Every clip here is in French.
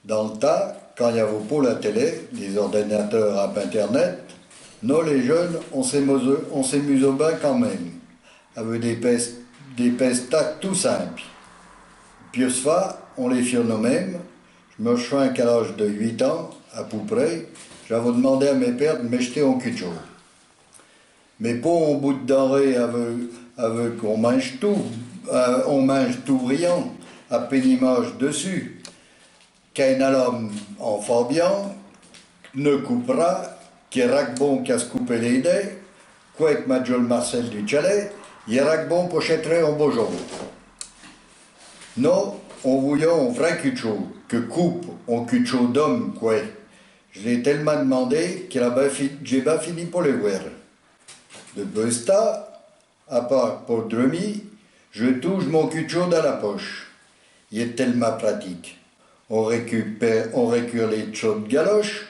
Dans le tas, quand il y a vos pôles à télé, les ordinateurs à Internet, nous les jeunes, on s'amuse au bain quand même, avec des pestas tout simples. Puis ça, on les fait nous-mêmes. Je me souviens qu'à l'âge de 8 ans, à peu près, j'avais demandé à mes pères de m'acheter un cul de chaud. Mais pas un bout de denrée avec on mange tout brillant, à pénimage dessus. Qu'un homme en Fabian ne coupera, qui est bon qu'à se couper les dents, quoi que Majol Marcel du Chalet, il est bon pour chêtrer en beau jour. Non, on voulait un vrai cul de chaud, que coupe un cul de chaud d'homme, quoi. Je l'ai tellement demandé que j'ai pas fini pour le voir. De Besta, à part pour Drumi, je touche mon cul de chaud dans la poche. Il est tellement pratique. On récure les chauds de galoche,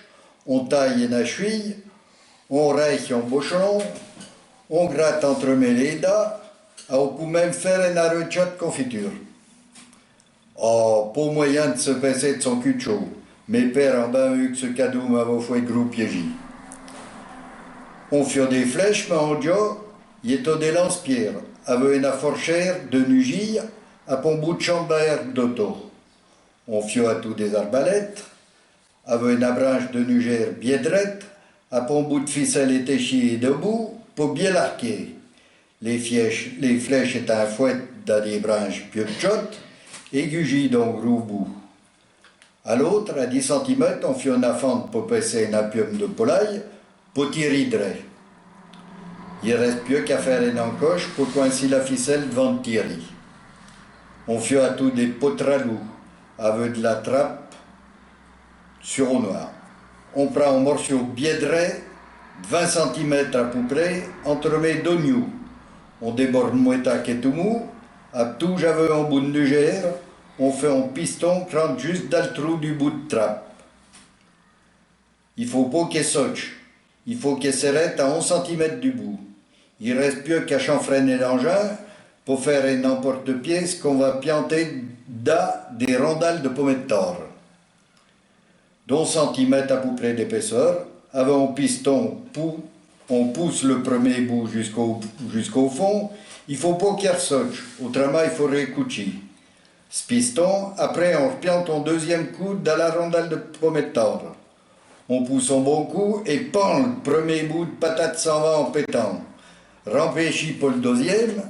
on taille une cheville, on raye un bouchon, on gratte entre les dents, on peut même faire une arrachette de confiture. Oh, pas moyen de se passer de son cul de chaud. Mes pères en bas eu que ce cadeau m'avait fait gros piéger. On fait des flèches, mais en Dio, il est au des lance-pierres, avec une fourchère de nugille, à un bout de chambert d'auto. On fait à tout des arbalètes, avec une branche de nugère bien droite, à un bout de ficelle étéchie et debout, pour bien l'arquer. Les flèches étant fouettes dans des branches plus petites, aiguilles dans le gros bout. À l'autre, à 10 cm, on fait une fente pour passer un apium de polaille, pour tirer droit. Il ne reste plus qu'à faire une encoche pour coincer la ficelle devant le tirer. On fait à tout des potralous, avec de la trappe sur au noir. On prend un morceau bien droit, 20 cm à peu près, entre mes deux nious. On déborde moita qui est tout mou, à tout j'avais un bout de nugère, on fait un piston qui rentre juste dans le trou du bout de trappe. Il ne faut pas qu'il saute, il faut qu'il s'arrête à 11 cm du bout. Il ne reste plus qu'à chanfreiner l'engin pour faire une emporte-pièce qu'on va pianter dans des rondelles de pommes de terre. d'11 cm à peu près d'épaisseur, avec un piston, on pousse le premier bout jusqu'au fond, il ne faut pas qu'il ressorte, autrement il faut récoucher. Ce piston, après on repiante un deuxième coup dans la rondelle de pommes de terre. On pousse un bon coup et pend le premier bout de patate s'en va en pétant. Rempêchi pour le deuxième,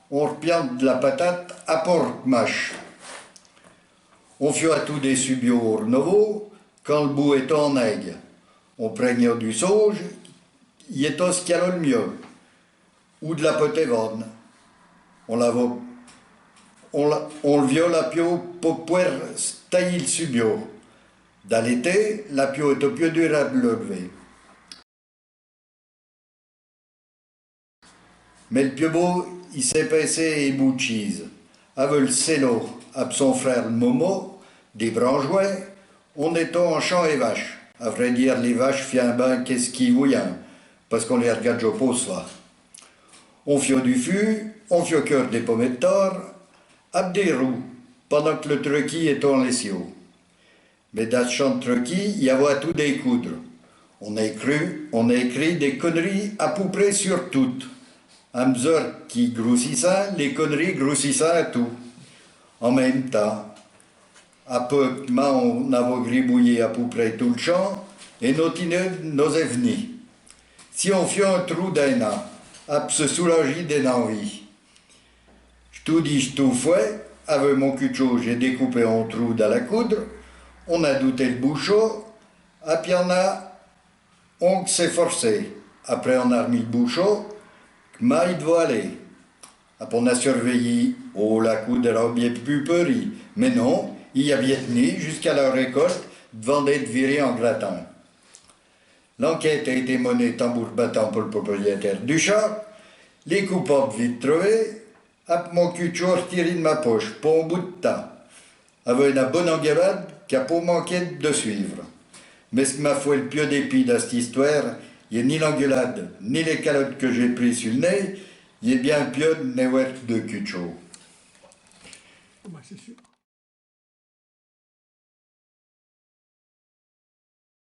on repiante de la patate à porte-mâche. On fait à tout des subios nouveaux quand le bout est en aigle. On prenne du sauge, il est ce qu'il y a le mieux, ou de la potévonne. On le viole à pio pour pouvoir tailler le subio. Dans l'été, la pio est au plus durable de lever. Mais le plus beau, il s'est passé et bout de cheese. Avec le cello, avec son frère Momo, des branchouets, on était en champ et vaches. À vrai dire, les vaches fient ben qu'est-ce qui vouillent, parce qu'on les regarde au pose là. On fait du fût, on fait au cœur des pommes de terre, avec des roues, pendant que le trucky est en lessiot. Mais dans ce champ de trucky, il y avait tout des coudres. On a écrit des conneries à peu près sur toutes. À mesure qui grossissait, les conneries grossissaient à tout. En même temps, à peu on avait gribouillé à peu près tout le champ et nos venus. Si on fait un trou d'un an, à se soulager d'une envie. Je tout fait, avec mon cul de chaud, j'ai découpé un trou dans la coudre, on a douté le bouchon, et puis on s'est forcé. Après on a remis le bouchon, mais il doit aller. Après on a surveillé, oh la coudre era bien plus peurie, mais non, il y avait tenu jusqu'à la récolte, devant d'être viré en grattant. L'enquête a été menée tambour battant pour le propriétaire du champ, les coupables vite trouvés, après mon cul de chaud retiré de ma poche, pour un bout de temps, avec une bonne engueulade qui n'a pas manqué de suivre. Mais ce qui m'a fait le plus dépit dans cette histoire, il n'y a ni l'engueulade, ni les calottes que j'ai prises sur le nez, il est bien le pied de cul de chaud. Oh, bah, c'est sûr.